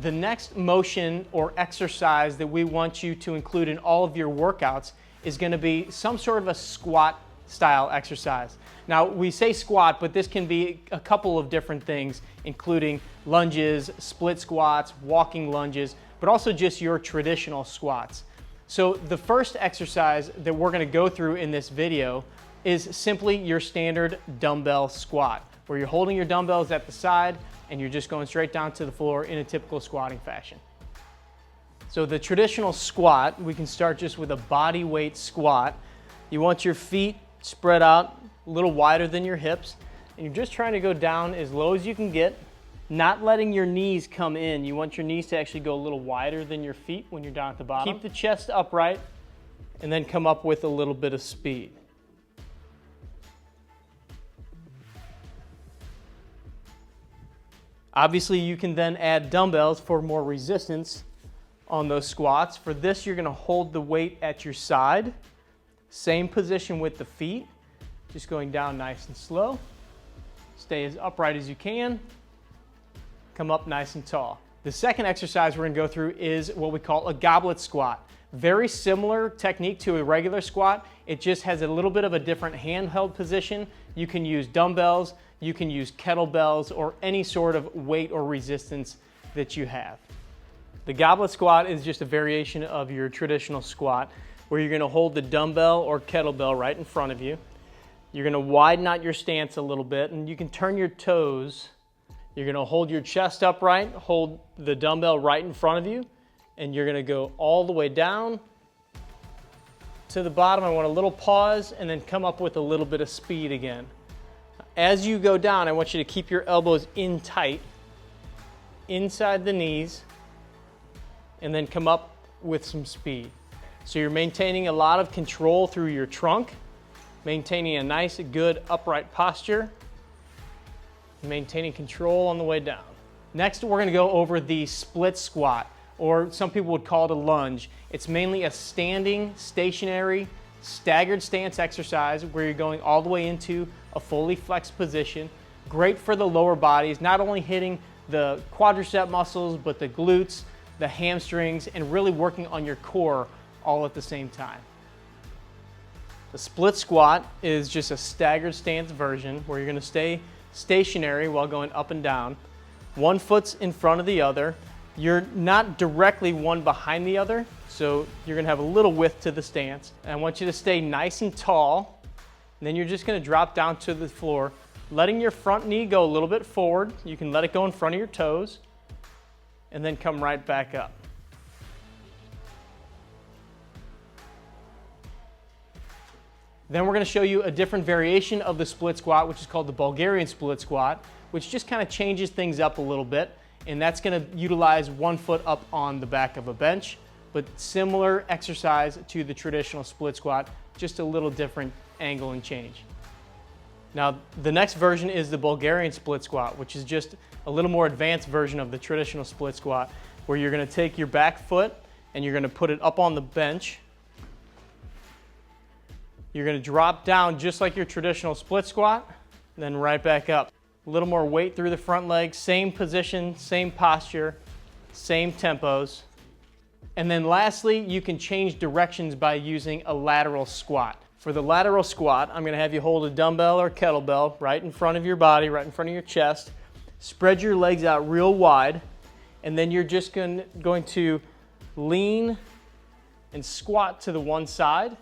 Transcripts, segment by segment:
The next motion or exercise that we want you to include in all of your workouts is going to be some sort of a squat style exercise. Now we say squat, but this can be a couple of different things, including lunges, split squats, walking lunges, but also just your traditional squats. So the first exercise that we're going to go through in this video is simply your standard dumbbell squat, where you're holding your dumbbells at the side and you're just going straight down to the floor in a typical squatting fashion. So the traditional squat, we can start just with a body weight squat. You want your feet spread out a little wider than your hips, and you're just trying to go down as low as you can get, not letting your knees come in. You want your knees to actually go a little wider than your feet when you're down at the bottom. Keep the chest upright and then come up with a little bit of speed. Obviously, you can then add dumbbells for more resistance on those squats. For this, you're going to hold the weight at your side. Same position with the feet, just going down nice and slow. Stay as upright as you can. Come up nice and tall. The second exercise we're going to go through is what we call a goblet squat. Very similar technique to a regular squat. It just has a little bit of a different handheld position. You can use dumbbells, you can use kettlebells, or any sort of weight or resistance that you have. The goblet squat is just a variation of your traditional squat, where you're going to hold the dumbbell or kettlebell right in front of you. You're going to widen out your stance a little bit, and you can turn your toes. You're going to hold your chest upright, hold the dumbbell right in front of you, and you're going to go all the way down to the bottom. I want a little pause and then come up with a little bit of speed again. As you go down, I want you to keep your elbows in tight, inside the knees, and then come up with some speed. So you're maintaining a lot of control through your trunk, maintaining a nice, good, upright posture, maintaining control on the way down. Next, we're going to go over the split squat, or some people would call it a lunge. It's mainly a standing, stationary, staggered stance exercise where you're going all the way into a fully flexed position. Great for the lower bodies, not only hitting the quadricep muscles, but the glutes, the hamstrings, and really working on your core all at the same time. The split squat is just a staggered stance version where you're going to stay stationary while going up and down. One foot's in front of the other. You're not directly one behind the other, so you're going to have a little width to the stance. And I want you to stay nice and tall. And then you're just going to drop down to the floor, letting your front knee go a little bit forward. You can let it go in front of your toes, and then come right back up. Then we're going to show you a different variation of the split squat, which is called the Bulgarian split squat, which just kind of changes things up a little bit. And that's going to utilize one foot up on the back of a bench, but similar exercise to the traditional split squat, just a little different angle and change. Now, the next version is the Bulgarian split squat, which is just a little more advanced version of the traditional split squat, where you're going to take your back foot and you're going to put it up on the bench. You're going to drop down just like your traditional split squat, then right back up. A little more weight through the front leg, same position, same posture, same tempos. And then lastly, you can change directions by using a lateral squat. For the lateral squat, I'm going to have you hold a dumbbell or kettlebell right in front of your body, right in front of your chest. Spread your legs out real wide, and then you're just going to lean and squat to the one side,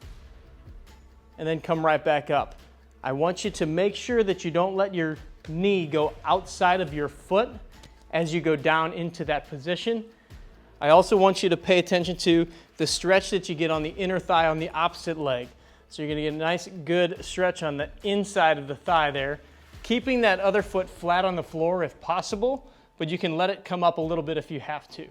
and then come right back up. I want you to make sure that you don't let your knee go outside of your foot as you go down into that position. I also want you to pay attention to the stretch that you get on the inner thigh on the opposite leg. So you're going to get a nice, good stretch on the inside of the thigh there, keeping that other foot flat on the floor if possible, but you can let it come up a little bit if you have to.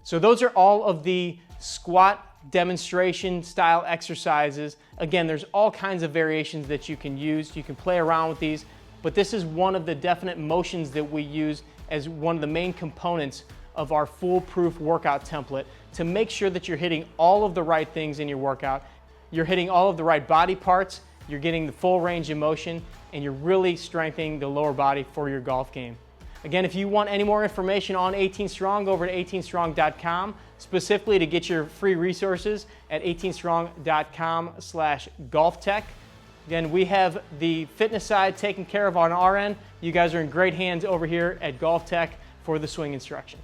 So those are all of the squat demonstration style exercises. Again, there's all kinds of variations that you can use. You can play around with these, but this is one of the definite motions that we use as one of the main components of our foolproof workout template to make sure that you're hitting all of the right things in your workout. You're hitting all of the right body parts, you're getting the full range of motion, and you're really strengthening the lower body for your golf game. Again, if you want any more information on 18STRONG, go over to 18strong.com, specifically to get your free resources at 18strong.com/GOLFTEC. Again, we have the fitness side taken care of on our end. You guys are in great hands over here at GOLFTEC for the swing instruction.